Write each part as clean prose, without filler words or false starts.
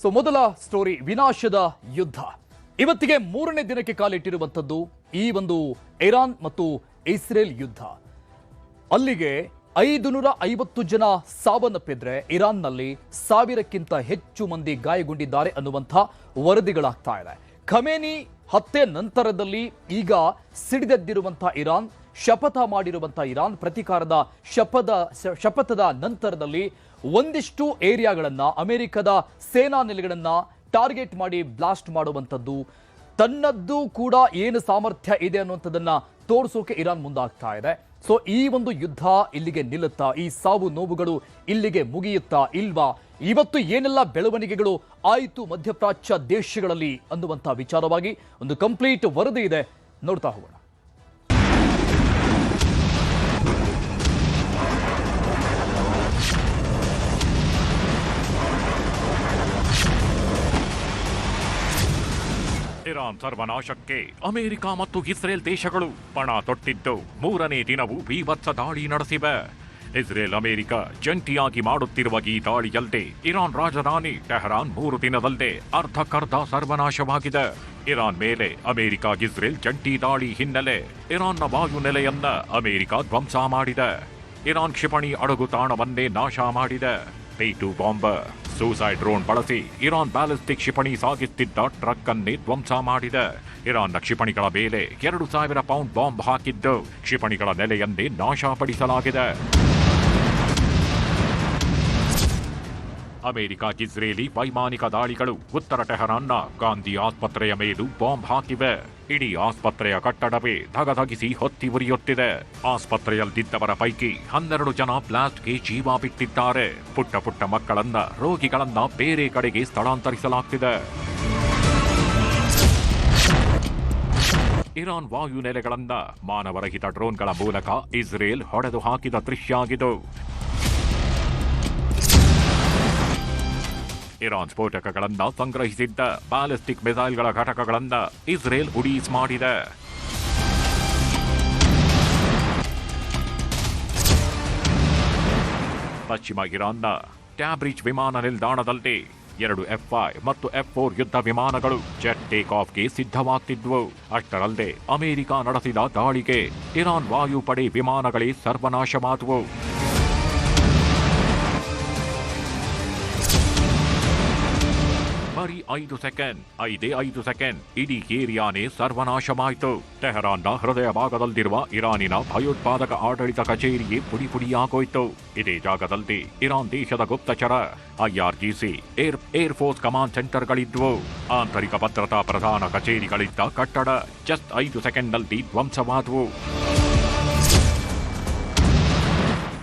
So ಮೊದಲ story ವಿನಾಶದ ಯುದ್ಧ ಇವತ್ತಿಗೆ ಮೂರನೇ ದಿನಕ್ಕೆ ಕಾಲಿಟ್ಟಿರುವಂತದ್ದು ಈ ಒಂದು ಇರಾನ್ ಮತ್ತು ಇಸ್ರೇಲ್ ಯುದ್ಧ. ಅಲ್ಲಿಗೆ 550 ಜನ ಸಾವನ್ನಪ್ಪಿದ್ರೆ ಇರಾನ್ನಲ್ಲಿ 1000ಕ್ಕಿಂತ ಹೆಚ್ಚು ಮಂದಿ ಗಾಯಗೊಂಡಿದ್ದಾರೆ ಅನ್ನುವಂಥ ವರದಿಗಳಾಗ್ತಾ ಇದೆ. ಖಮೇನಿ ಹತ್ಯೆ ನಂತರದಲ್ಲಿ ಈಗ ಸಿಡಿದೆದ್ದಿರುವಂತಹ ಇರಾನ್, ಶಪಥ ಮಾಡಿರುವಂತಹ ಇರಾನ್, ಪ್ರತೀಕಾರದ ಶಪಥದ ನಂತರದಲ್ಲಿ ಒಂದಿಷ್ಟು ಏರಿಯಾಗಳನ್ನ ಅಮೆರಿಕದ ಸೇನಾ ನೆಲೆಗಳನ್ನ ಟಾರ್ಗೆಟ್ ಮಾಡಿ ಬ್ಲಾಸ್ಟ್ ಮಾಡುವಂಥದ್ದು, ತನ್ನದ್ದು ಕೂಡ ಏನು ಸಾಮರ್ಥ್ಯ ಇದೆ ಅನ್ನುವಂಥದ್ದನ್ನ ತೋರಿಸೋಕೆ ಇರಾನ್ ಮುಂದಾಗ್ತಾ ಇದೆ. ಸೊ ಈ ಒಂದು ಯುದ್ಧ ಇಲ್ಲಿಗೆ ನಿಲ್ಲುತ್ತಾ, ಈ ಸಾವು ನೋವುಗಳು ಇಲ್ಲಿಗೆ ಮುಗಿಯುತ್ತಾ ಇಲ್ವಾ, ಇವತ್ತು ಏನೆಲ್ಲ ಬೆಳವಣಿಗೆಗಳು ಆಯಿತು ಮಧ್ಯಪ್ರಾಚ್ಯ ದೇಶಗಳಲ್ಲಿ ಅನ್ನುವಂಥ ವಿಚಾರವಾಗಿ ಒಂದು ಕಂಪ್ಲೀಟ್ ವರದಿ ಇದೆ, ನೋಡ್ತಾ ಹೋಗೋಣ. ಇರಾನ್ ಸರ್ವನಾಶಕ್ಕೆ ಅಮೆರಿಕ ಮತ್ತು ಇಸ್ರೇಲ್ ದೇಶಗಳು ಪಣ ತೊಟ್ಟಿದ್ದು ಮೂರನೇ ದಿನವೂ ಬೀಭತ್ಸ ದಾಳಿ ನಡೆಸಿವೆ. ಇಸ್ರೇಲ್ ಅಮೆರಿಕ ಜಂಟಿಯಾಗಿ ಮಾಡುತ್ತಿರುವ ಈ ದಾಳಿಯಲ್ಲದೆ ಇರಾನ್ ರಾಜಧಾನಿ ಟೆಹರಾನ್ 3 ದಿನದಲ್ಲದೆ ಅರ್ಧಕ್ಕರ್ಧ ಸರ್ವನಾಶವಾಗಿದೆ. ಇರಾನ್ ಮೇಲೆ ಅಮೆರಿಕ ಇಸ್ರೇಲ್ ಜಂಟಿ ದಾಳಿ ಹಿನ್ನೆಲೆ ಇರಾನ್ನ ವಾಯುನೆಲೆಯನ್ನ ಅಮೆರಿಕ ಧ್ವಂಸ ಮಾಡಿದೆ. ಇರಾನ್ ಕ್ಷಿಪಣಿ ಅಡಗುತಾಣವನ್ನೇ ನಾಶ ಮಾಡಿದೆ. P2 ಬಾಂಬರ್, ಸೂಸೈಡ್ ಡ್ರೋನ್ ಬಳಸಿ ಇರಾನ್ ಬ್ಯಾಲಿಸ್ಟಿಕ್ ಕ್ಷಿಪಣಿ ಸಾಗಿಸುತ್ತಿದ್ದ ಟ್ರಕ್ ಅನ್ನೇ ಧ್ವಂಸ ಮಾಡಿದೆ. ಇರಾನ್ನ ಕ್ಷಿಪಣಿಗಳ ಮೇಲೆ 2000 ಪೌಂಡ್ ಬಾಂಬ್ ಹಾಕಿದ್ದು ಕ್ಷಿಪಣಿಗಳ ನೆಲೆಯನ್ನೇ ನಾಶಪಡಿಸಲಾಗಿದೆ. ಅಮೆರಿಕ ಇಸ್ರೇಲಿ ವೈಮಾನಿಕ ದಾಳಿಗಳು ಉತ್ತರ ಟೆಹರಾನ್ನ ಗಾಂಧಿ ಆಸ್ಪತ್ರೆಯ ಮೇಲೂ ಬಾಂಬ್ ಹಾಕಿವೆ. ಇಡೀ ಆಸ್ಪತ್ರೆಯ ಕಟ್ಟಡವೇ ಧಗಧಗಿಸಿ ಹೊತ್ತಿ ಉರಿಯುತ್ತಿದೆ. ಆಸ್ಪತ್ರೆಯಲ್ಲಿದ್ದವರ ಪೈಕಿ 12 ಜನ ಬ್ಲಾಸ್ಟ್ಗೆ ಜೀವ ಬಿಟ್ಟಿದ್ದಾರೆ. ಪುಟ್ಟ ಪುಟ್ಟ ಮಕ್ಕಳನ್ನ, ರೋಗಿಗಳನ್ನ ಬೇರೆ ಕಡೆಗೆ ಸ್ಥಳಾಂತರಿಸಲಾಗ್ತಿದೆ. ಇರಾನ್ ವಾಯುನೆಲೆಗಳನ್ನ ಮಾನವರಹಿತ ಡ್ರೋನ್ಗಳ ಮೂಲಕ ಇಸ್ರೇಲ್ ಹೊಡೆದು ಹಾಕಿದ ದೃಶ್ಯ ಆಗಿದ್ದು, ಇರಾನ್ ಸ್ಫೋಟಕಗಳನ್ನ ಸಂಗ್ರಹಿಸಿದ್ದ ಬ್ಯಾಲಿಸ್ಟಿಕ್ ಮಿಸೈಲ್ಗಳ ಘಟಕಗಳನ್ನ ಇಸ್ರೇಲ್ ಉಡೀಸ್ ಮಾಡಿದೆ. ಪಶ್ಚಿಮ ಇರಾನ್ನ ಟ್ಯಾಬ್ರಿಜ್ ವಿಮಾನ ನಿಲ್ದಾಣದಲ್ಲಿ 2 F-5 ಮತ್ತು F-4 ಯುದ್ಧ ವಿಮಾನಗಳು ಜೆಟ್ ಟೇಕ್ ಆಫ್ಗೆ ಸಿದ್ಧವಾಗ್ತಿದ್ವು. ಅಷ್ಟರಲ್ಲದೆ ಅಮೆರಿಕ ನಡೆಸಿದ ದಾಳಿಗೆ ಇರಾನ್ ವಾಯುಪಡೆ ವಿಮಾನಗಳೇ ಸರ್ವನಾಶವಾದವು. ಬರೀ 5 ಸೆಕೆಂಡ್ ಇಡೀ ಏರಿಯಾನೇ ಸರ್ವನಾಶವಾಯಿತು. ಟೆಹರಾನ್ನ ಹೃದಯ ಭಾಗದಲ್ಲಿರುವ ಇರಾನಿನ ಭಯೋತ್ಪಾದಕ ಆಡಳಿತ ಕಚೇರಿಯೇ ಪುಡಿ ಪುಡಿಯಾಗೋಯ್ತು. ಇದೇ ಜಾಗದಲ್ಲಿ ಇರಾನ್ ದೇಶದ ಗುಪ್ತಚರ, IRGC, ಏರ್ ಫೋರ್ಸ್ ಕಮಾಂಡ್ ಸೆಂಟರ್ಗಳಿದ್ವು. ಆಂತರಿಕ ಭದ್ರತಾ ಪ್ರಧಾನ ಕಚೇರಿಗಳಿದ್ದ ಕಟ್ಟಡ ಜಸ್ಟ್ 5 ಸೆಕೆಂಡ್ನಲ್ಲಿ ಧ್ವಂಸವಾದವು.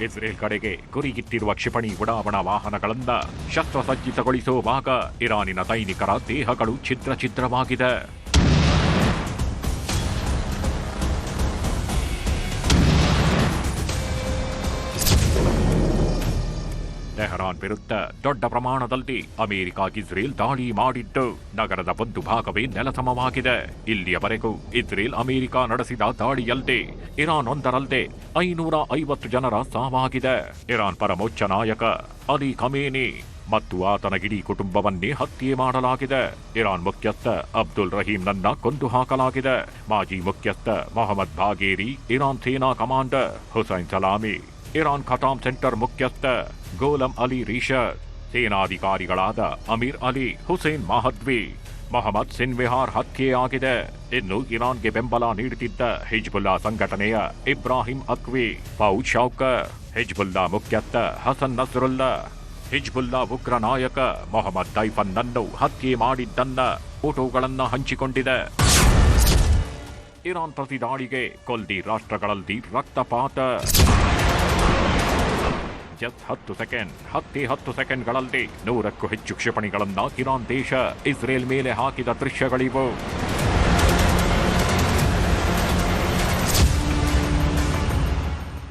ಇಸ್ರೇಲ್ ಕಡೆಗೆ ಗುರಿಗಿಟ್ಟಿರುವ ಕ್ಷಿಪಣಿ ಉಡಾವಣಾ ವಾಹನಗಳನ್ನ ಶಸ್ತ್ರಸಜ್ಜಿತಗೊಳಿಸುವಾಗ ಇರಾನಿನ ಸೈನಿಕರ ದೇಹಗಳು ಛಿದ್ರವಾಗಿದೆ. ಟೆಹರಾನ್ ವಿರುದ್ಧ ದೊಡ್ಡ ಪ್ರಮಾಣದಲ್ಲಿ ಅಮೆರಿಕ ಇಸ್ರೇಲ್ ದಾಳಿ ಮಾಡಿದ್ದು ನಗರದ ಒಂದು ಭಾಗವೇ ನೆಲಸಮವಾಗಿದೆ. ಇಲ್ಲಿಯವರೆಗೂ ಇಸ್ರೇಲ್ ಅಮೆರಿಕ ನಡೆಸಿದ ದಾಳಿಯಲ್ಲದೆ ಇರಾನ್ ಒಂದರಲ್ಲದೆ 550 ಜನರ ಸಾವಾಗಿದೆ. ಇರಾನ್ ಪರಮೋಚ್ಚ ನಾಯಕ ಅಲಿ ಖಮೇನಿ ಮತ್ತು ಆತನ ಇಡೀ ಕುಟುಂಬವನ್ನೇ ಹತ್ಯೆ ಮಾಡಲಾಗಿದೆ. ಇರಾನ್ ಮುಖ್ಯಸ್ಥ ಅಬ್ದುಲ್ ರಹೀಂನನ್ನ ಕೊಂದು ಹಾಕಲಾಗಿದೆ. ಮಾಜಿ ಮುಖ್ಯಸ್ಥ ಮೊಹಮ್ಮದ್ ಬಾಗೇರಿ, ಇರಾನ್ ಸೇನಾ ಕಮಾಂಡರ್ ಹುಸೈನ್ ಸಲಾಮಿ, ಇರಾನ್ ಖತಾಮ್ ಸೆಂಟರ್ ಮುಖ್ಯಸ್ಥ ಗೋಲಂ ಅಲಿ ರೀಶರ್, ಸೇನಾಧಿಕಾರಿಗಳಾದ ಅಮೀರ್ ಅಲಿ, ಹುಸೇನ್ ಮಹದ್ವಿ, ಮೊಹಮ್ಮದ್ ಸಿನ್ವಿಹಾರ್ ಹತ್ಯೆಯಾಗಿದೆ. ಇನ್ನು ಇರಾನ್ಗೆ ಬೆಂಬಲ ನೀಡುತ್ತಿದ್ದ ಹಿಜ್ಬುಲ್ಲಾ ಸಂಘಟನೆಯ ಇಬ್ರಾಹಿಂ ಅಕ್ವಿ, ಫೌದ್ ಶೌಕರ್, ಹಿಜ್ಬುಲ್ಲಾ ಮುಖ್ಯಸ್ಥ ಹಸನ್ ನಸ್ರುಲ್ಲಾ, ಹಿಜ್ಬುಲ್ಲಾ ಉಗ್ರ ನಾಯಕ ಮೊಹಮ್ಮದ್ ದೈಫನ್ನನ್ನು ಹತ್ಯೆ ಮಾಡಿದ್ದನ್ನ ಫೋಟೋಗಳನ್ನ ಹಂಚಿಕೊಂಡಿದೆ. ಇರಾನ್ ಪ್ರತಿ ದಾಳಿಗೆ ಕೊಲ್ಲಿ ರಾಷ್ಟ್ರಗಳಲ್ಲಿ ರಕ್ತಪಾತ. ಜಸ್ಟ್ 10 ಸೆಕೆಂಡ್ಗಳಲ್ಲಿ 100ಕ್ಕೂ ಹೆಚ್ಚು ಕ್ಷಿಪಣಿಗಳನ್ನ ಇರಾನ್ ದೇಶ ಇಸ್ರೇಲ್ ಮೇಲೆ ಹಾಕಿದ ದೃಶ್ಯಗಳಿವು.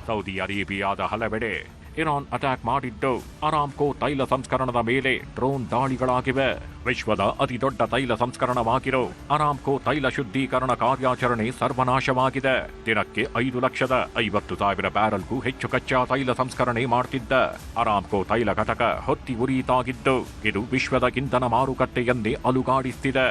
ಸೌದಿ ಅರೇಬಿಯಾದ ಹಲವೆಡೆ ಇರಾನ್ ಅಟ್ಯಾಕ್ ಮಾಡಿದ್ದು. ಅರಾಮ್ಕೋ ತೈಲ ಸಂಸ್ಕರಣದ ಮೇಲೆ ಡ್ರೋನ್ ದಾಳಿಗಳಾಗಿವೆ. ವಿಶ್ವದ ಅತಿ ದೊಡ್ಡ ತೈಲ ಸಂಸ್ಕರಣವಾಗಿರೋ ಅರಾಮ್ಕೋ ತೈಲ ಶುದ್ಧೀಕರಣ ಕಾರ್ಯಾಚರಣೆ ಸರ್ವನಾಶವಾಗಿದೆ. ದಿನಕ್ಕೆ 5,50,000 ಬ್ಯಾರಲ್ಗೂ ಹೆಚ್ಚು ಕಚ್ಚಾ ತೈಲ ಸಂಸ್ಕರಣೆ ಮಾಡುತ್ತಿದ್ದ ಅರಾಮ್ಕೋ ತೈಲ ಘಟಕ ಹೊತ್ತಿ ಉರಿಯಿತಾಗಿದ್ದು, ಇದು ವಿಶ್ವದ ಇಂಧನ ಮಾರುಕಟ್ಟೆಯನ್ನೇ ಅಲುಗಾಡಿಸುತ್ತಿದೆ.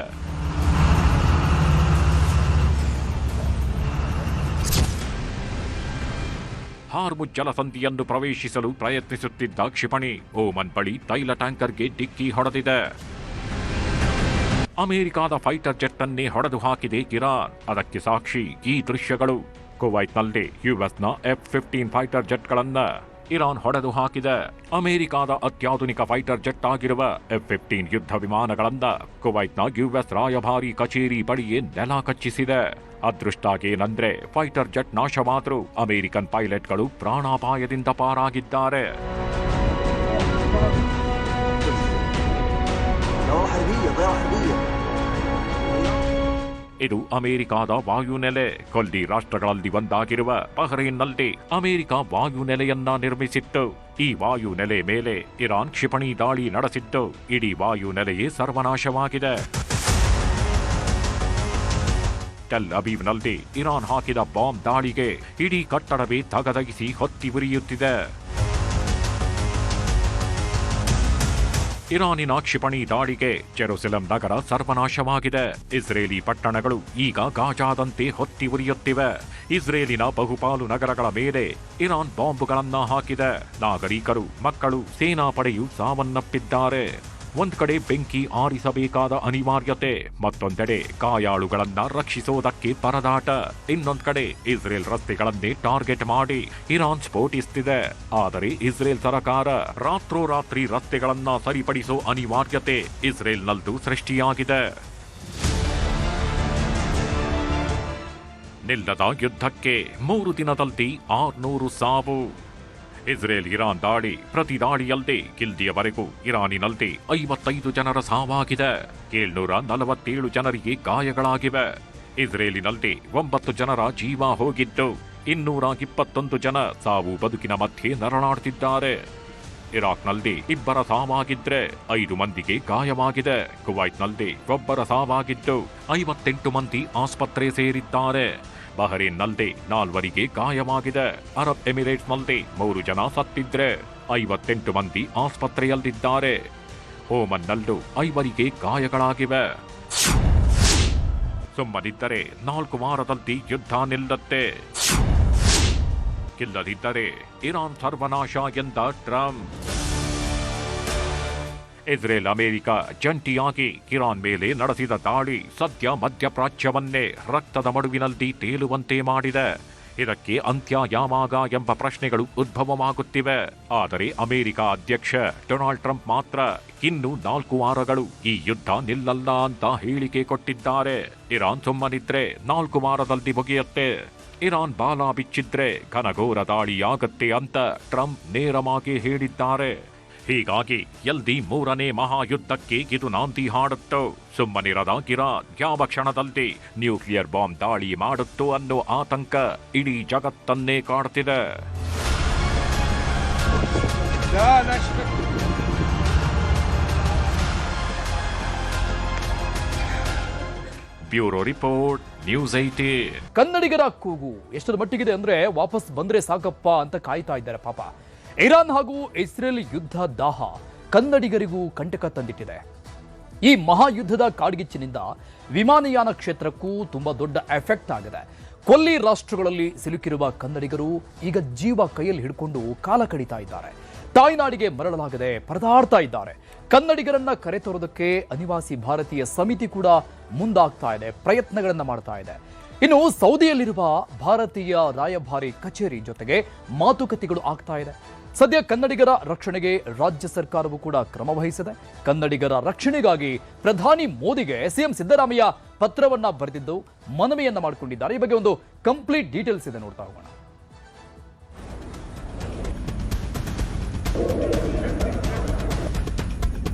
ಹಾರ್ಮುಜ್ ಜಲಸಂಧಿಯನ್ನು ಪ್ರವೇಶಿಸಲು ಪ್ರಯತ್ನಿಸುತ್ತಿದ್ದ ಕ್ಷಿಪಣಿ ಓಮನ್ ಬಳಿ ತೈಲ ಟ್ಯಾಂಕರ್ಗೆ ಡಿಕ್ಕಿ ಹೊಡೆದಿದೆ. ಅಮೆರಿಕದ ಫೈಟರ್ ಜೆಟ್ ಅನ್ನೇ ಹೊಡೆದು ಹಾಕಿದೆ ಇರಾನ್. ಅದಕ್ಕೆ ಸಾಕ್ಷಿ ಈ ದೃಶ್ಯಗಳು. ಕುವೈಟ್ನಲ್ಲಿ ಯುಎಸ್ನ F-15 ಫೈಟರ್ ಜೆಟ್ಗಳನ್ನ ಇರಾನ್ ಹೊಡೆದು ಹಾಕಿದೆ. ಅಮೆರಿಕದ ಅತ್ಯಾಧುನಿಕ ಫೈಟರ್ ಜೆಟ್ ಆಗಿರುವ F-15 ಯುದ್ಧ ವಿಮಾನಗಳನ್ನ ಕುವೈಟ್ನ ಯುಎಸ್ ರಾಯಭಾರಿ ಕಚೇರಿ ಬಳಿಯೇ ನೆಲ ಕಚ್ಚಿಸಿದೆ. ಅದೃಷ್ಟಾಗೇನಂದ್ರೆ ಫೈಟರ್ ಜೆಟ್ ನಾಶವಾದರೂ ಅಮೆರಿಕನ್ ಪೈಲಟ್ಗಳು ಪ್ರಾಣಾಪಾಯದಿಂದ ಪಾರಾಗಿದ್ದಾರೆ. ಇದು ಅಮೆರಿಕದ ವಾಯುನೆಲೆ. ಕೊಲ್ಲಿ ರಾಷ್ಟ್ರಗಳಲ್ಲಿ ಒಂದಾಗಿರುವ ಬಹ್ರೈನ್ನಲ್ಲಿ ಅಮೆರಿಕ ವಾಯುನೆಲೆಯನ್ನ ನಿರ್ಮಿಸಿತ್ತು. ಈ ವಾಯುನೆಲೆ ಮೇಲೆ ಇರಾನ್ ಕ್ಷಿಪಣಿ ದಾಳಿ ನಡೆಸಿದ್ದು, ಇಡೀ ವಾಯುನೆಲೆಯೇ ಸರ್ವನಾಶವಾಗಿದೆ. ಟೆಲ್ ಅವೀವ್ನಲ್ಲಿ ಇರಾನ್ ಹಾಕಿದ ಬಾಂಬ್ ದಾಳಿಗೆ ಇಡೀ ಕಟ್ಟಡವೇ ತಗದಗಿಸಿ ಹೊತ್ತಿ ಉರಿಯುತ್ತಿದೆ. ಇರಾನಿನ ಕ್ಷಿಪಣಿ ದಾಳಿಗೆ ಜೆರುಸಲೆಂ ನಗರ ಸರ್ವನಾಶವಾಗಿದೆ. ಇಸ್ರೇಲಿ ಪಟ್ಟಣಗಳು ಈಗ ಗಾಜಾದಂತೆ ಹೊತ್ತಿ ಉರಿಯುತ್ತಿವೆ. ಇಸ್ರೇಲಿನ ಬಹುಪಾಲು ನಗರಗಳ ಮೇಲೆ ಇರಾನ್ ಬಾಂಬ್ಗಳನ್ನ ಹಾಕಿದೆ. ನಾಗರಿಕರು, ಮಕ್ಕಳು, ಸೇನಾಪಡೆಯು ಸಾವನ್ನಪ್ಪಿದ್ದಾರೆ. ಒಂದ್ ಕಡೆ ಬೆಂಕಿ ಆರಿಸಬೇಕಾದ ಅನಿವಾರ್ಯತೆ, ಮತ್ತೊಂದೆಡೆ ಗಾಯಾಳುಗಳನ್ನ ರಕ್ಷಿಸೋದಕ್ಕೆ ಪರದಾಟ. ಇನ್ನೊಂದ್ ಕಡೆ ಇಸ್ರೇಲ್ ರಸ್ತೆಗಳನ್ನೇ ಟಾರ್ಗೆಟ್ ಮಾಡಿ ಇರಾನ್ ಸ್ಫೋಟಿಸುತ್ತಿದೆ. ಆದರೆ ಇಸ್ರೇಲ್ ಸರ್ಕಾರ ರಾತ್ರೋರಾತ್ರಿ ರಸ್ತೆಗಳನ್ನ ಸರಿಪಡಿಸೋ ಅನಿವಾರ್ಯತೆ ಇಸ್ರೇಲ್ನಲ್ಲೂ ಸೃಷ್ಟಿಯಾಗಿದೆ. ನಿಲ್ಲದ ಯುದ್ಧಕ್ಕೆ 3 ದಿನದಲ್ಲಿ 600 ಸಾವು. ಇಸ್ರೇಲ್ ಇರಾನ್ ದಾಳಿ ಪ್ರತಿ ದಾಳಿಯಲ್ಲದೆ ಇಲ್ಲಿಯವರೆಗೂ ಇರಾನಿನಲ್ಲಿ 55 ಜನರ ಸಾವಾಗಿದೆ. 747 ಜನರಿಗೆ ಗಾಯಗಳಾಗಿವೆ. ಇಸ್ರೇಲಿನಲ್ಲಿ 9 ಜನರ ಜೀವ ಹೋಗಿದ್ದು, 221 ಜನ ಸಾವು ಬದುಕಿನ ಮಧ್ಯೆ ನರಳಾಡ್ತಿದ್ದಾರೆ. ಇರಾಕ್ನಲ್ಲಿ 2 ಸಾವಾಗಿದ್ರೆ 5 ಮಂದಿಗೆ ಗಾಯವಾಗಿದೆ. ಕುವೈಟ್ನಲ್ಲಿ 1 ಸಾವಾಗಿದ್ದು 58 ಮಂದಿ ಆಸ್ಪತ್ರೆ ಸೇರಿದ್ದಾರೆ. ಬಹರೇನ್ನಲ್ಲಿ 4 ಗಾಯವಾಗಿದೆ. ಅರಬ್ ಎಮಿರೇಟ್ಸ್ನಲ್ಲಿ 3 ಜನ ಸತ್ತಿದ್ರೆ 58 ಮಂದಿ ಆಸ್ಪತ್ರೆಯಲ್ಲಿದ್ದಾರೆ. ಓಮನ್ನಲ್ಲೂ 5 ಗಾಯಗಳಾಗಿವೆ. ಸುಮ್ಮನಿದ್ದರೆ 4 ವಾರದಲ್ಲಿ ಯುದ್ಧ ನಿಲ್ಲತ್ತೆ. ಇಲ್ಲದಿದ್ದರೆ ಇರಾನ್ ಸರ್ವನಾಶ ಎಂದ ಟ್ರಂಪ್. ಇಸ್ರೇಲ್ ಅಮೆರಿಕ ಜಂಟಿಯಾಗಿ ಇರಾನ್ ಮೇಲೆ ನಡೆಸಿದ ದಾಳಿ ಸದ್ಯ ಮಧ್ಯಪ್ರಾಚ್ಯವನ್ನೇ ರಕ್ತದ ಮಡುವಿನಲ್ಲಿ ತೇಲುವಂತೆ ಮಾಡಿದೆ. ಇದಕ್ಕೆ ಅಂತ್ಯ ಯಾವಾಗ ಎಂಬ ಪ್ರಶ್ನೆಗಳು ಉದ್ಭವವಾಗುತ್ತಿವೆ. ಆದರೆ ಅಮೆರಿಕ ಅಧ್ಯಕ್ಷ ಡೊನಾಲ್ಡ್ ಟ್ರಂಪ್ ಮಾತ್ರ ಇನ್ನು 4 ವಾರಗಳು ಈ ಯುದ್ಧ ನಿಲ್ಲಲ್ಲ ಅಂತ ಹೇಳಿಕೆ ಕೊಟ್ಟಿದ್ದಾರೆ. ಇರಾನ್ ಸುಮ್ಮನಿದ್ರೆ 4 ವಾರದಲ್ಲಿ ಮುಗಿಯುತ್ತೆ. ಇರಾನ್ ಬಾಲ ಬಿಚ್ಚಿದ್ರೆ ಘನಘೋರ ದಾಳಿಯಾಗತ್ತೆ ಅಂತ ಟ್ರಂಪ್ ನೇರವಾಗಿ ಹೇಳಿದ್ದಾರೆ. ಹೀಗಾಗಿ ಎಲ್ದಿ 3ನೇ ಮಹಾಯುದ್ಧಕ್ಕೆ ಇದು ನಾಂದಿ ಹಾಡುತ್ತೋ. ಸುಮ್ಮನಿರದ ಇರಾನ್ ಯಾವ ಕ್ಷಣದಲ್ಲಿ ನ್ಯೂಕ್ಲಿಯರ್ ಬಾಂಬ್ ದಾಳಿ ಮಾಡುತ್ತೋ ಅನ್ನೋ ಆತಂಕ ಇಡೀ ಜಗತ್ತನ್ನೇ ಕಾಡ್ತಿದೆ. Bureau report, news 18. ಕನ್ನಡಿಗರ ಕೂಗು ಎಷ್ಟರ ಮಟ್ಟಿಗಿದೆ ಅಂದ್ರೆ ವಾಪಸ್ ಬಂದ್ರೆ ಸಾಕಪ್ಪ ಅಂತ ಕಾಯ್ತಾ ಇದ್ದಾರೆ ಪಾಪ. ಇರಾನ್ ಹಾಗೂ ಇಸ್ರೇಲ್ ಯುದ್ಧ ದಾಹ ಕನ್ನಡಿಗರಿಗೂ ಕಂಟಕ ತಂದಿಟ್ಟಿದೆ. ಈ ಮಹಾಯುದ್ಧದ ಕಾಡ್ಗಿಚ್ಚಿನಿಂದ ವಿಮಾನಯಾನ ಕ್ಷೇತ್ರಕ್ಕೂ ತುಂಬಾ ದೊಡ್ಡ ಎಫೆಕ್ಟ್ ಆಗಿದೆ. ಕೊಲ್ಲಿ ರಾಷ್ಟ್ರಗಳಲ್ಲಿ ಸಿಲುಕಿರುವ ಕನ್ನಡಿಗರು ಈಗ ಜೀವ ಕೈಯಲ್ಲಿ ಹಿಡ್ಕೊಂಡು ಕಾಲ ಕಳೀತಾ ಇದ್ದಾರೆ. ತಾಯ್ನಾಡಿಗೆ ಮರಳಲಾಗದೆ ಪರದಾಡ್ತಾ ಇದ್ದಾರೆ. ಕನ್ನಡಿಗರನ್ನ ಕರೆತರೋದಕ್ಕೆ ಅನಿವಾಸಿ ಭಾರತೀಯ ಸಮಿತಿ ಕೂಡ ಮುಂದಾಗ್ತಾ ಇದೆ, ಪ್ರಯತ್ನಗಳನ್ನ ಮಾಡ್ತಾ ಇದೆ. ಇನ್ನು ಸೌದಿಯಲ್ಲಿರುವ ಭಾರತೀಯ ರಾಯಭಾರಿ ಕಚೇರಿ ಜೊತೆಗೆ ಮಾತುಕತೆಗಳು ಆಗ್ತಾ ಇದೆ. ಸದ್ಯ ಕನ್ನಡಿಗರ ರಕ್ಷಣೆಗೆ ರಾಜ್ಯ ಸರ್ಕಾರವು ಕೂಡ ಕ್ರಮ ವಹಿಸಿದೆ. ಕನ್ನಡಿಗರ ರಕ್ಷಣೆಗಾಗಿ ಪ್ರಧಾನಿ ಮೋದಿಗೆ ಸಿಎಂ ಸಿದ್ದರಾಮಯ್ಯ ಪತ್ರವನ್ನ ಬರೆದಿದ್ದು ಮನವಿಯನ್ನ ಮಾಡಿಕೊಂಡಿದ್ದಾರೆ. ಈ ಬಗ್ಗೆ ಒಂದು ಕಂಪ್ಲೀಟ್ ಡೀಟೇಲ್ಸ್ ಇದೆ, ನೋಡ್ತಾ ಹೋಗೋಣ.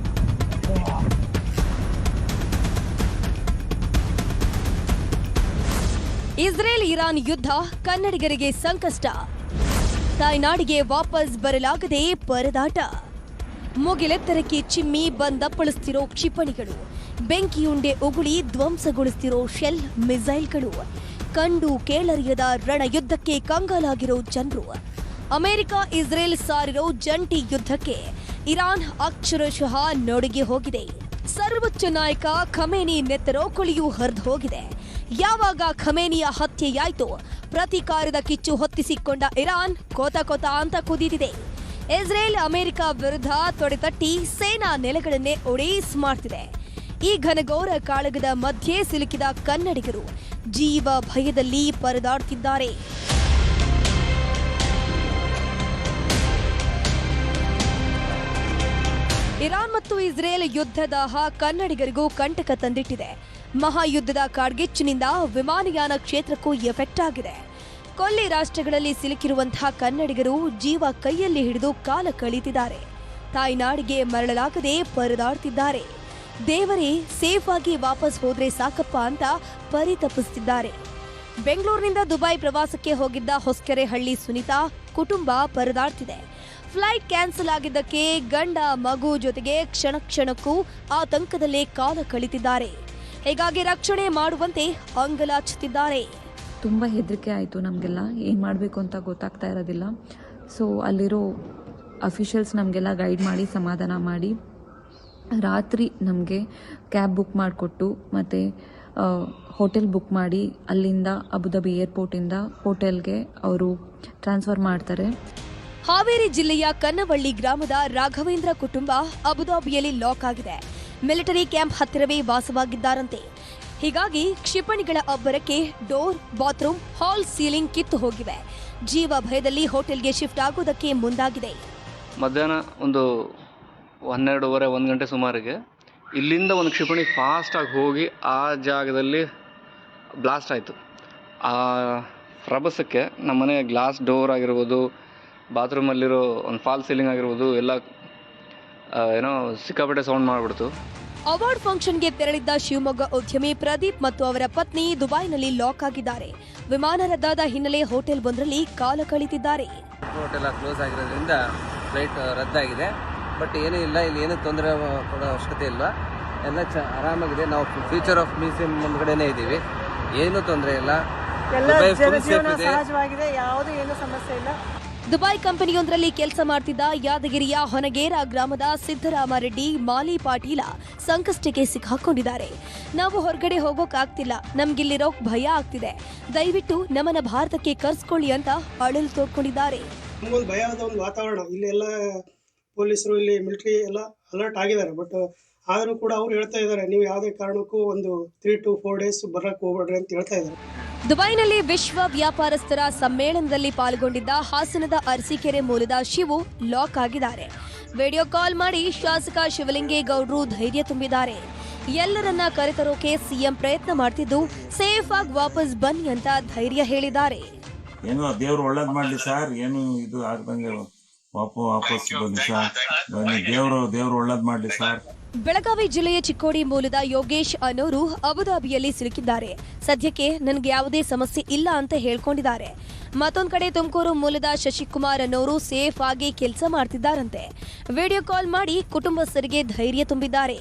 ಇಸ್ರೇಲ್ ಇರಾನ್ ಯುದ್ಧ ಕನ್ನಡಿಗರಿಗೆ ಸಂಕಷ್ಟ. ತಾಯ್ನಾಡಿಗೆ ವಾಪಸ್ ಬರಲಾಗದೆ ಪರದಾಟ. ಮುಗಿಲೆತ್ತರಕ್ಕೆ ಚಿಮ್ಮಿ ಬಂದಪ್ಪಳಿಸ್ತಿರೋ ಕ್ಷಿಪಣಿಗಳು, ಬೆಂಕಿಯುಂಡೆ ಉಗುಳಿ ಧ್ವಂಸಗೊಳಿಸ್ತಿರೋ ಶೆಲ್ ಮಿಸೈಲ್ಗಳು, ಕಂಡು ಕೇಳರಿಯದ ರಣಯುದ್ಧಕ್ಕೆ ಕಂಗಾಲಾಗಿರೋ ಜನರು. ಅಮೆರಿಕ ಇಸ್ರೇಲ್ ಸಾರಿರೋ ಜಂಟಿ ಯುದ್ಧಕ್ಕೆ ಇರಾನ್ ಅಕ್ಷರಶಃ ನಡುಗಿ ಹೋಗಿದೆ. ಸರ್ವೋಚ್ಚ ನಾಯಕ ಖಮೇನಿ ನೆತ್ತರೋಕುಳಿಯೂ ಹರಿದು ಹೋಗಿದೆ. ಯಾವಾಗ ಖಮೇನಿಯ ಹತ್ಯೆಯಾಯಿತು, ಪ್ರತೀಕಾರದ ಕಿಚ್ಚು ಹೊತ್ತಿಸಿಕೊಂಡ ಇರಾನ್ ಕೋತ ಅಂತ ಕುದಿದಿದೆ. ಇಸ್ರೇಲ್ ಅಮೆರಿಕ ವಿರುದ್ಧ ತೊಡೆತಟ್ಟಿ ಸೇನಾ ನೆಲೆಗಳನ್ನೇ ಒಡೇಸ್ ಮಾಡ್ತಿದೆ. ಈ ಘನಘೋರ ಕಾಳಗದ ಮಧ್ಯೆ ಸಿಲುಕಿದ ಕನ್ನಡಿಗರು ಜೀವ ಭಯದಲ್ಲಿ ಪರದಾಡ್ತಿದ್ದಾರೆ. ಇರಾನ್ ಮತ್ತು ಇಸ್ರೇಲ್ ಯುದ್ಧದಾಹ ಕನ್ನಡಿಗರಿಗೂ ಕಂಟಕ ತಂದಿಟ್ಟಿದೆ. ಮಹಾಯುದ್ಧದ ಕಾಡ್ಗಿಚ್ಚಿನಿಂದ ವಿಮಾನಯಾನ ಕ್ಷೇತ್ರಕ್ಕೂ ಎಫೆಕ್ಟ್ ಆಗಿದೆ. ಕೊಲ್ಲಿ ರಾಷ್ಟ್ರಗಳಲ್ಲಿ ಸಿಲುಕಿರುವಂತಹ ಕನ್ನಡಿಗರು ಜೀವ ಕೈಯಲ್ಲಿ ಹಿಡಿದು ಕಾಲ ಕಳೀತಿದ್ದಾರೆ. ತಾಯ್ನಾಡಿಗೆ ಮರಳಲಾಗದೆ ಪರದಾಡ್ತಿದ್ದಾರೆ. ದೇವರೇ ಸೇಫ್ ಆಗಿ ವಾಪಸ್ ಹೋದ್ರೆ ಸಾಕಪ್ಪ ಅಂತ ಪರಿತಪಿಸುತ್ತಿದ್ದಾರೆ. ಬೆಂಗಳೂರಿನಿಂದ ದುಬೈ ಪ್ರವಾಸಕ್ಕೆ ಹೋಗಿದ್ದ ಹೊಸಕೆರೆಹಳ್ಳಿ ಸುನಿತಾ ಕುಟುಂಬ ಪರದಾಡ್ತಿದೆ. ಫ್ಲೈಟ್ ಕ್ಯಾನ್ಸಲ್ ಆಗಿದ್ದಕ್ಕೆ ಗಂಡ ಮಗು ಜೊತೆಗೆ ಕ್ಷಣಕ್ಕೂ ಆತಂಕದಲ್ಲೇ ಕಾಲ ಕಳೀತಿದ್ದಾರೆ. ಹೀಗಾಗಿ ರಕ್ಷಣೆ ಮಾಡುವಂತೆ ಅಂಗಲಾಚುತ್ತಿದ್ದಾರೆ. ತುಂಬ ಹೆದರಿಕೆ ಆಯಿತು. ನಮಗೆಲ್ಲ ಏನು ಮಾಡಬೇಕು ಅಂತ ಗೊತ್ತಾಗ್ತಾ ಇರೋದಿಲ್ಲ. ಸೊ ಅಲ್ಲಿರೋ ಅಫಿಷಿಯಲ್ಸ್ ನಮಗೆಲ್ಲ ಗೈಡ್ ಮಾಡಿ ಸಮಾಧಾನ ಮಾಡಿ ರಾತ್ರಿ ನಮಗೆ ಕ್ಯಾಬ್ ಬುಕ್ ಮಾಡಿಕೊಟ್ಟು ಮತ್ತು ಹೋಟೆಲ್ ಬುಕ್ ಮಾಡಿ ಅಲ್ಲಿಂದ ಅಬುದಾಬಿ ಏರ್ಪೋರ್ಟಿಂದ ಹೋಟೆಲ್ಗೆ ಅವರು ಟ್ರಾನ್ಸ್ಫರ್ ಮಾಡ್ತಾರೆ. ಹಾವೇರಿ ಜಿಲ್ಲೆಯ ಕನ್ನವಳ್ಳಿ ಗ್ರಾಮದ ರಾಘವೇಂದ್ರ ಕುಟುಂಬ ಅಬುದಾಬಿಯಲ್ಲಿ ಲಾಕ್ ಆಗಿದೆ. ಮಿಲಿಟರಿ ಕ್ಯಾಂಪ್ ಹತ್ತಿರವೇ ವಾಸವಾಗಿದ್ದಾರಂತೆ. ಹೀಗಾಗಿ ಕ್ಷಿಪಣಿಗಳ ಅಬ್ಬರಕ್ಕೆ ಡೋರ್, ಬಾತ್ರೂಮ್, ಹಾಲ್ ಸೀಲಿಂಗ್ ಕಿತ್ತು ಹೋಗಿವೆ. ಜೀವ ಭಯದಲ್ಲಿ ಹೋಟೆಲ್ಗೆ ಶಿಫ್ಟ್ ಆಗೋದಕ್ಕೆ ಮುಂದಾಗಿದೆ. ಮಧ್ಯಾಹ್ನ ಒಂದು 12:30 1 ಗಂಟೆ ಸುಮಾರಿಗೆ ಇಲ್ಲಿಂದ ಒಂದು ಕ್ಷಿಪಣಿ ಫಾಸ್ಟಾಗಿ ಹೋಗಿ ಆ ಜಾಗದಲ್ಲಿ ಬ್ಲಾಸ್ಟ್ ಆಯಿತು. ಆ ರಭಸಕ್ಕೆ ನಮ್ಮನೆ ಗ್ಲಾಸ್ ಡೋರ್ ಆಗಿರ್ಬೋದು, ಬಾತ್ರೂಮಲ್ಲಿರೋ ಒಂದು ಫಾಲ್ ಸೀಲಿಂಗ್ ಆಗಿರ್ಬೋದು ಎಲ್ಲ ಸಿಕ್ಕಾಪಟ್ಟೆ ಸೌಂಡ್ ಮಾಡಿಬಿಡ್ತು. ಅವಾರ್ಡ್ ಫಂಕ್ಷನ್ಗೆ ತೆರಳಿದ್ದ ಶಿವಮೊಗ್ಗ ಉದ್ಯಮಿ ಪ್ರದೀಪ್ ಮತ್ತು ಅವರ ಪತ್ನಿ ದುಬೈನಲ್ಲಿ ಲಾಕ್ ಆಗಿದ್ದಾರೆ. ವಿಮಾನ ರದ್ದಾದ ಹಿನ್ನೆಲೆ ಹೋಟೆಲ್ ಒಂದರಲ್ಲಿ ಕಾಲ ಕಳೀತಿದ್ದಾರೆ. ಹೋಟೆಲ್ ಕ್ಲೋಸ್ ಆಗಿರೋದ್ರಿಂದ ಫ್ಲೈಟ್ ರದ್ದಾಗಿದೆ. ಬಟ್ ಏನೂ ಇಲ್ಲ, ಇಲ್ಲಿ ಏನೂ ತೊಂದರೆ ಕೊಡೋ ಅವಶ್ಯಕತೆ ಇಲ್ಲ. ಎಲ್ಲ ಆರಾಮಾಗಿದೆ. ನಾವು ಫ್ಯೂಚರ್ ಆಫ್ ಮ್ಯೂಸಿಯಂ ಮುಂದ್ಗಡೆನೇ ಇದ್ದೀವಿ. ಏನೂ ತೊಂದರೆ ಇಲ್ಲ. ಸಹಜವಾಗಿದೆ, ಯಾವುದೇ ಏನು ಸಮಸ್ಯೆ ಇಲ್ಲ. ದುಬೈ ಕಂಪನಿಯೊಂದರಲ್ಲಿ ಕೆಲಸ ಮಾಡ್ತಿದ್ದ ಯಾದಗಿರಿಯ ಹೊನಗೇರ ಗ್ರಾಮದ ಸಿದ್ದರಾಮರೆಡ್ಡಿ ಮಾಲಿ ಪಾಟೀಲ ಸಂಕಷ್ಟಕ್ಕೆ ಸಿಕ್ಕಾಕೊಂಡಿದ್ದಾರೆ. ನಾವು ಹೊರಗಡೆ ಹೋಗೋಕ್ಕಾಗ್ತಿಲ್ಲ, ನಮ್ಗಿಲ್ಲಿರೋಕ್ ಭಯ ಆಗ್ತಿದೆ, ದಯವಿಟ್ಟು ನಮ್ಮನ್ನ ಭಾರತಕ್ಕೆ ಕರ್ಸ್ಕೊಳ್ಳಿ ಅಂತ ಅಳಲು ತೋಡ್ಕೊಂಡಿದ್ದಾರೆ. ನಮಗೊಂದು ಭಯದ ಒಂದು ವಾತಾವರಣ, ಇಲ್ಲಿ ಎಲ್ಲ ಪೊಲೀಸರು, ಇಲ್ಲಿ ಮಿಲಿಟರಿ ಎಲ್ಲ ಅಲರ್ಟ್ ಆಗಿದ್ದಾರೆ. ಬಟ್ ಆದರೂ ಕೂಡ ಅವ್ರು ಹೇಳ್ತಾ ಇದ್ದಾರೆ, ನೀವು ಯಾವುದೇ ಕಾರಣಕ್ಕೂ ಒಂದು 3 to 4 days ಬರಕ್ಕೆ ಹೋಗ್ಬೇಡ್ರಿ ಅಂತ ಹೇಳ್ತಾ ಇದ್ದಾರೆ. ದುಬೈನಲ್ಲಿ ವಿಶ್ವ ವ್ಯಾಪಾರಸ್ಥರ ಸಮ್ಮೇಳನದಲ್ಲಿ ಪಾಲ್ಗೊಂಡಿದ್ದ ಹಾಸನದ ಅರಸೀಕೆರೆ ಮೂಲದ ಶಿವು ಲಾಕ್ ಆಗಿದ್ದಾರೆ. ವಿಡಿಯೋ ಕಾಲ್ ಮಾಡಿ ಶಾಸಕ ಶಿವಲಿಂಗೇಗೌಡರು ಧೈರ್ಯ ತುಂಬಿದ್ದಾರೆ. ಎಲ್ಲರನ್ನ ಕರೆತರೋಕೆ ಸಿಎಂ ಪ್ರಯತ್ನ ಮಾಡ್ತಿದ್ದು ಸೇಫ್ ಆಗಿ ವಾಪಸ್ ಬನ್ನಿ ಅಂತ ಧೈರ್ಯ ಹೇಳಿದ್ದಾರೆ. ಏನು ದೇವ್ರು ಒಳ್ಳೇದ್ ಮಾಡ್ಲಿ ಸರ್, ಏನು ಇದು ಆಗ್ದಂಗೆ ವಾಪಸ್ ಬನ್ನಿ ಸರ್, ದೇವ್ರು ಒಳ್ಳೇದ್ ಮಾಡ್ಲಿ ಸರ್. ಬೆಳಗಾವಿ ಜಿಲ್ಲೆಯ ಚಿಕ್ಕೋಡಿ ಮೂಲದ ಯೋಗೇಶ್ ಅನ್ನೋರು ಅಬುದಾಬಿಯಲ್ಲಿ ಸಿಲುಕಿದ್ದಾರೆ. ಸದ್ಯಕ್ಕೆ ನನಗೆ ಯಾವುದೇ ಸಮಸ್ಯೆ ಇಲ್ಲ ಅಂತ ಹೇಳ್ಕೊಂಡಿದ್ದಾರೆ. ಮತ್ತೊಂದು ಕಡೆ ತುಮಕೂರು ಮೂಲದ ಶಶಿಕುಮಾರ್ ಅನ್ನೋರು ಸೇಫ್ ಆಗಿ ಕೆಲಸ ಮಾಡ್ತಿದ್ದಾರಂತೆ. ವಿಡಿಯೋ ಕಾಲ್ ಮಾಡಿ ಕುಟುಂಬಸ್ಥರಿಗೆ ಧೈರ್ಯ ತುಂಬಿದ್ದಾರೆ.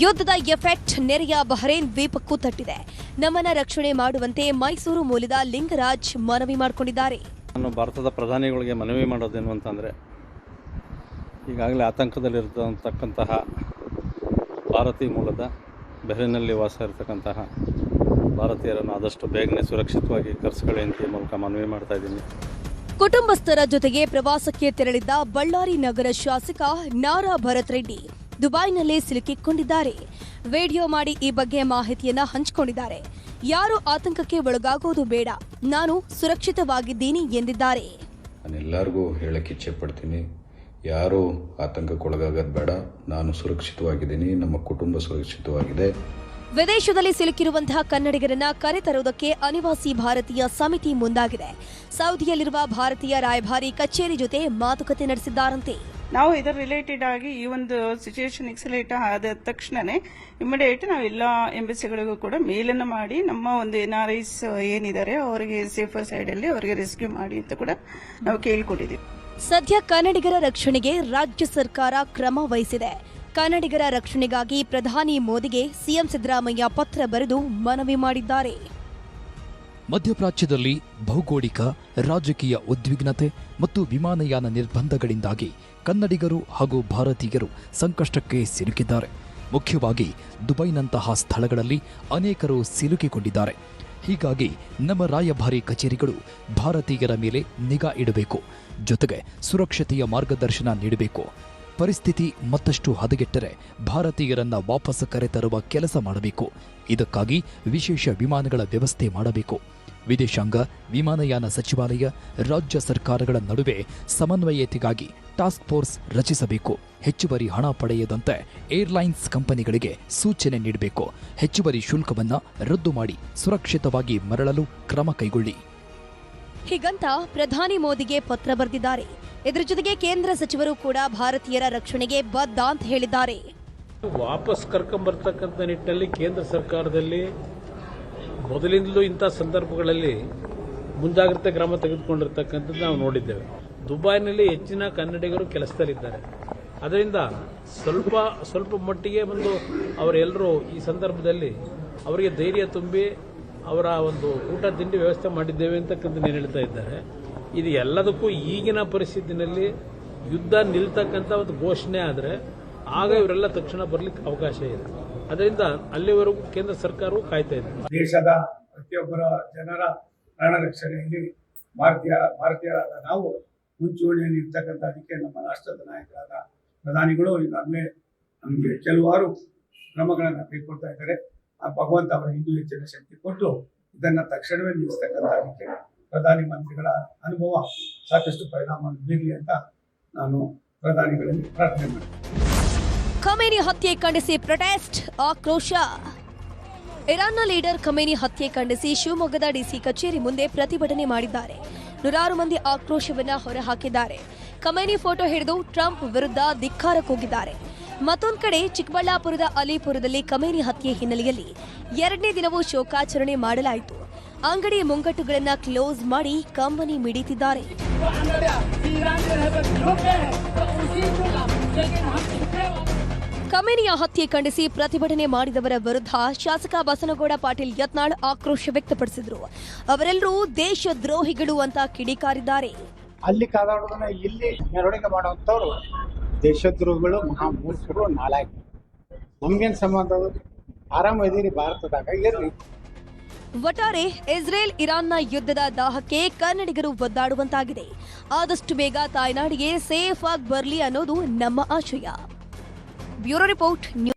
ಯುದ್ಧದ ಎಫೆಕ್ಟ್ ನೆರೆಯ ಬಹರೇನ್ ದ್ವೀಪಕ್ಕೂ ತಟ್ಟಿದೆ. ನಮ್ಮನ್ನ ರಕ್ಷಣೆ ಮಾಡುವಂತೆ ಮೈಸೂರು ಮೂಲದ ಲಿಂಗರಾಜ್ ಮನವಿ ಮಾಡಿಕೊಂಡಿದ್ದಾರೆ. ನಾನು ಭಾರತದ ಪ್ರಧಾನಿಗಳಿಗೆ ಮನವಿ ಮಾಡೋದೇನು ಅಂತಂದರೆ, ಈಗಾಗಲೇ ಆತಂಕದಲ್ಲಿರತಕ್ಕಂತಹ ಭಾರತೀಯ ಮೂಲದ ಬಹರೇನ್ನಲ್ಲಿ ವಾಸ ಇರತಕ್ಕಂತಹ ಭಾರತೀಯರನ್ನು ಆದಷ್ಟು ಬೇಗನೆ ಸುರಕ್ಷಿತವಾಗಿ ಕರೆಸ್ಕೊಳ್ಳಿ ಅಂತ ಈ ಮೂಲಕ ಮನವಿ ಮಾಡ್ತಾ ಇದ್ದೀನಿ. ಕುಟುಂಬಸ್ಥರ ಜೊತೆಗೆ ಪ್ರವಾಸಕ್ಕೆ ತೆರಳಿದ್ದ ಬಳ್ಳಾರಿ ನಗರ ಶಾಸಕ ನಾರಾ ಭರತ್ ರೆಡ್ಡಿ ದುಬೈನಲ್ಲೇ ಸಿಲುಕಿಕೊಂಡಿದ್ದಾರೆ. ವಿಡಿಯೋ ಮಾಡಿ ಈ ಬಗ್ಗೆ ಮಾಹಿತಿಯನ್ನ ಹಂಚಿಕೊಂಡಿದ್ದಾರೆ. ಯಾರು ಆತಂಕಕ್ಕೆ ಒಳಗಾಗೋದು ಬೇಡ, ನಾನು ಸುರಕ್ಷಿತವಾಗಿದ್ದೀನಿ ಎಂದಿದ್ದಾರೆ. ನಾನೆಲ್ಲರಿಗೂ ಹೇಳಕ್ಕೆ ಇಚ್ಛೆ ಪಡ್ತೀನಿ, ಯಾರೂ ಆತಂಕಕ್ಕೊಳಗಾಗೋದು ಬೇಡ, ನಾನು ಸುರಕ್ಷಿತವಾಗಿದ್ದೀನಿ, ನಮ್ಮ ಕುಟುಂಬ ಸುರಕ್ಷಿತವಾಗಿದೆ. ವಿದೇಶದಲ್ಲಿ ಸಿಲುಕಿರುವಂತಹ ಕನ್ನಡಿಗರನ್ನ ಕರೆತರುವುದಕ್ಕೆ ಅನಿವಾಸಿ ಭಾರತೀಯ ಸಮಿತಿ ಮುಂದಾಗಿದೆ. ಸೌದಿಯಲ್ಲಿರುವ ಭಾರತೀಯ ರಾಯಭಾರಿ ಕಚೇರಿ ಜೊತೆ ಮಾತುಕತೆ ನಡೆಸಿದ್ದಾರಂತೆ. ನಾವು ಇದರ ರಿಲೇಟೆಡ್ ಆಗಿ ಈ ಒಂದು ಸಿಚುವೇಶನ್ ಎಕ್ಸಲೇಟ್ ಆದ ತಕ್ಷಣನೇ ಇಮಿಡಿಯೇಟ್ ನಾವು ಎಲ್ಲ ಎಂಬಸಿಗಳಿಗೂ ಕೂಡ ಮೇಲನ್ನು ಮಾಡಿ ನಮ್ಮ ಒಂದು NRIs ಏನಿದ್ದಾರೆ ಅವರಿಗೆ ಸೇಫರ್ ಸೈಡ್ ಅಲ್ಲಿ ಅವರಿಗೆ ರೆಸ್ಕ್ಯೂ ಮಾಡಿ ಅಂತ ಕೂಡ ನಾವು ಕೇಳಿಕೊಂಡಿದ್ದೀವಿ. ಸದ್ಯ ಕನ್ನಡಿಗರ ರಕ್ಷಣೆಗೆ ರಾಜ್ಯ ಸರ್ಕಾರ ಕ್ರಮ ವಹಿಸಿದೆ. ಕನ್ನಡಿಗರ ರಕ್ಷಣೆಗಾಗಿ ಪ್ರಧಾನಿ ಮೋದಿಗೆ ಸಿಎಂ ಸಿದ್ದರಾಮಯ್ಯ ಪತ್ರ ಬರೆದು ಮನವಿ ಮಾಡಿದ್ದಾರೆ. ಮಧ್ಯಪ್ರಾಚ್ಯದಲ್ಲಿ ಭೌಗೋಳಿಕ ರಾಜಕೀಯ ಉದ್ವಿಗ್ನತೆ ಮತ್ತು ವಿಮಾನಯಾನ ನಿರ್ಬಂಧಗಳಿಂದಾಗಿ ಕನ್ನಡಿಗರು ಹಾಗೂ ಭಾರತೀಯರು ಸಂಕಷ್ಟಕ್ಕೆ ಸಿಲುಕಿದ್ದಾರೆ. ಮುಖ್ಯವಾಗಿ ದುಬೈನಂತಹ ಸ್ಥಳಗಳಲ್ಲಿ ಅನೇಕರು ಸಿಲುಕಿಕೊಂಡಿದ್ದಾರೆ. ಹೀಗಾಗಿ ನಮ್ಮ ರಾಯಭಾರಿ ಕಚೇರಿಗಳು ಭಾರತೀಯರ ಮೇಲೆ ನಿಗಾ ಇಡಬೇಕು, ಜೊತೆಗೆ ಸುರಕ್ಷತೆಯ ಮಾರ್ಗದರ್ಶನ ನೀಡಬೇಕು. ಪರಿಸ್ಥಿತಿ ಮತ್ತಷ್ಟು ಹದಗೆಟ್ಟರೆ ಭಾರತೀಯರನ್ನ ವಾಪಸ್ ಕರೆತರುವ ಕೆಲಸ ಮಾಡಬೇಕು. ಇದಕ್ಕಾಗಿ ವಿಶೇಷ ವಿಮಾನಗಳ ವ್ಯವಸ್ಥೆ ಮಾಡಬೇಕು. ವಿದೇಶಾಂಗ ವಿಮಾನಯಾನ ಸಚಿವಾಲಯ ರಾಜ್ಯ ಸರ್ಕಾರಗಳ ನಡುವೆ ಸಮನ್ವಯತೆಗಾಗಿ ಟಾಸ್ಕ್ ಫೋರ್ಸ್ ರಚಿಸಬೇಕು. ಹೆಚ್ಚುವರಿ ಹಣ ಪಡೆಯದಂತೆ ಏರ್ಲೈನ್ಸ್ ಕಂಪನಿಗಳಿಗೆ ಸೂಚನೆ ನೀಡಬೇಕು. ಹೆಚ್ಚುವರಿ ಶುಲ್ಕವನ್ನು ರದ್ದು ಮಾಡಿ ಸುರಕ್ಷಿತವಾಗಿ ಮರಳಲು ಕ್ರಮ ಕೈಗೊಳ್ಳಿ. ಹೀಗಂತ ಪ್ರಧಾನಿ ಮೋದಿಗೆ ಪತ್ರ ಬರೆದಿದ್ದಾರೆ. ಇದರ ಜೊತೆಗೆ ಕೇಂದ್ರ ಸಚಿವರು ಕೂಡ ಭಾರತೀಯರ ರಕ್ಷಣೆಗೆ ಬದ್ಧ ಅಂತ ಹೇಳಿದ್ದಾರೆ. ವಾಪಸ್ ಕರ್ಕೊಂಬರ್ತಕ್ಕಂಥ ನಿಟ್ಟಿನಲ್ಲಿ ಕೇಂದ್ರ ಸರ್ಕಾರದಲ್ಲಿ ಮೊದಲಿಂದಲೂ ಇಂಥ ಸಂದರ್ಭಗಳಲ್ಲಿ ಮುಂಜಾಗ್ರತೆ ಕ್ರಮ ತೆಗೆದುಕೊಂಡಿರ್ತಕ್ಕಂಥದ್ದು ನಾವು ನೋಡಿದ್ದೇವೆ. ದುಬೈನಲ್ಲಿ ಹೆಚ್ಚಿನ ಕನ್ನಡಿಗರು ಕೆಲಸದಲ್ಲಿದ್ದಾರೆ. ಅದರಿಂದ ಸ್ವಲ್ಪ ಮಟ್ಟಿಗೆ ಒಂದು ಅವರೆಲ್ಲರೂ ಈ ಸಂದರ್ಭದಲ್ಲಿ ಅವರಿಗೆ ಧೈರ್ಯ ತುಂಬಿ ಅವರ ಒಂದು ಊಟ ತಿಂಡಿ ವ್ಯವಸ್ಥೆ ಮಾಡಿದ್ದೇವೆ ಅಂತಕ್ಕಂಥ ಹೇಳ್ತಾ ಇದ್ದಾರೆ. ಇದು ಎಲ್ಲದಕ್ಕೂ ಈಗಿನ ಪರಿಸ್ಥಿತಿನಲ್ಲಿ ಯುದ್ಧ ನಿಲ್ತಕ್ಕಂಥ ಒಂದು ಘೋಷಣೆ ಆದರೆ ಆಗ ಇವರೆಲ್ಲ ತಕ್ಷಣ ಬರಲಿಕ್ಕೆ ಅವಕಾಶ ಇದೆ. ಅದರಿಂದ ಅಲ್ಲಿವರೆಗೂ ಕೇಂದ್ರ ಸರ್ಕಾರವು ಕಾಯ್ತಾ ಇದೆ. ದೇಶದ ಪ್ರತಿಯೊಬ್ಬರ ಜನರ ಪ್ರಾಣ ರಕ್ಷಣೆಯಲ್ಲಿ ಭಾರತೀಯರಾದ ನಾವು ಮುಂಚೂಣಿಯಲ್ಲಿ ಇರ್ತಕ್ಕಂಥ ಅದಕ್ಕೆ ನಮ್ಮ ರಾಷ್ಟ್ರದ ನಾಯಕರಾದ ಪ್ರಧಾನಿಗಳು ಈಗಾಗಲೇ ನಮಗೆ ಕೆಲವಾರು ಕ್ರಮಗಳನ್ನು ಕೈಗೊಳ್ತಾ ಇದ್ದಾರೆ. ಆ ಭಗವಂತ ಅವರ ಇನ್ನೂ ಹೆಚ್ಚಿನ ಶಕ್ತಿ ಕೊಟ್ಟು ಇದನ್ನು ತಕ್ಷಣವೇ ನಿಲ್ಲಿಸ್ತಕ್ಕಂಥ ಅದಕ್ಕೆ ಪ್ರಧಾನಿ ಮಂತ್ರಿಗಳ ಅನುಭವ ಸಾಕಷ್ಟು ಪರಿಣಾಮ ಬೀರಲಿ ಅಂತ ನಾನು ಪ್ರಧಾನಿಗಳಲ್ಲಿ ಪ್ರಾರ್ಥನೆ ಮಾಡ್ತೀನಿ. ಖಮೇನಿ ಹತ್ಯೆ ಖಂಡಿಸಿ ಪ್ರೊಟೆಸ್ಟ್, ಆಕ್ರೋಶ. ಇರಾನ್ನ ಲೀಡರ್ ಖಮೇನಿ ಹತ್ಯೆ ಖಂಡಿಸಿ ಶಿವಮೊಗ್ಗದ ಡಿಸಿ ಕಚೇರಿ ಮುಂದೆ ಪ್ರತಿಭಟನೆ ಮಾಡಿದ್ದಾರೆ. ನೂರಾರು ಮಂದಿ ಆಕ್ರೋಶವನ್ನ ಹೊರಹಾಕಿದ್ದಾರೆ. ಖಮೇನಿ ಫೋಟೋ ಹಿಡಿದು ಟ್ರಂಪ್ ವಿರುದ್ಧ ಧಿಕ್ಕಾರ ಕೂಗಿದ್ದಾರೆ. ಮತ್ತೊಂದು ಕಡೆ ಚಿಕ್ಕಬಳ್ಳಾಪುರದ ಅಲಿಪುರದಲ್ಲಿ ಖಮೇನಿ ಹತ್ಯೆ ಹಿನ್ನೆಲೆಯಲ್ಲಿ 2ನೇ ದಿನವೂ ಶೋಕಾಚರಣೆ ಮಾಡಲಾಯಿತು. ಅಂಗಡಿ ಮುಂಗಟ್ಟುಗಳನ್ನು ಕ್ಲೋಸ್ ಮಾಡಿ ಕಂಬನಿ ಮಿಡಿತಿದ್ದಾರೆ. ಖಮೇನಿಯ ಹತ್ಯೆ ಖಂಡಿಸಿ ಪ್ರತಿಭಟನೆ ಮಾಡಿದವರ ವಿರುದ್ಧ ಶಾಸಕ ಬಸನಗೌಡ ಪಾಟೀಲ್ ಯತ್ನಾಳ್ ಆಕ್ರೋಶ ವ್ಯಕ್ತಪಡಿಸಿದರು. ಅವರೆಲ್ಲರೂ ದೇಶದ್ರೋಹಿಗಳು ಅಂತ ಕಿಡಿಕಾರಿದ್ದಾರೆ. ಅಲ್ಲಿ ಕಾದಾಡೋದನ್ನ ಇಲ್ಲಿ ಮೆರವಣಿಗೆ ಮಾಡುವಂತವ್ರು ದೇಶದ್ರೋಹಿಗಳು, ಮಹಾಮೂರ್ಖರು, ನಾಲಾಯಕರು. ನಮ್ಗೇನ್ ಸಂಬಂಧ? ಆರಾಮ ಇದೀರಿ ಭಾರತದಾಗ, ಇರ್ರಿ. ಒಟ್ಟಾರೆ ಇಸ್ರೇಲ್ ಇರಾನ್ನ ಯುದ್ಧದ ದಾಹಕ್ಕೆ ಕನ್ನಡಿಗರು ಒದ್ದಾಡುವಂತಾಗಿದೆ. ಆದಷ್ಟು ಬೇಗ ತಾಯ್ನಾಡಿಗೆ ಸೇಫ್ ಆಗಿ ಬರಲಿ ಅನ್ನೋದು ನಮ್ಮ ಆಶಯ. Bureau report.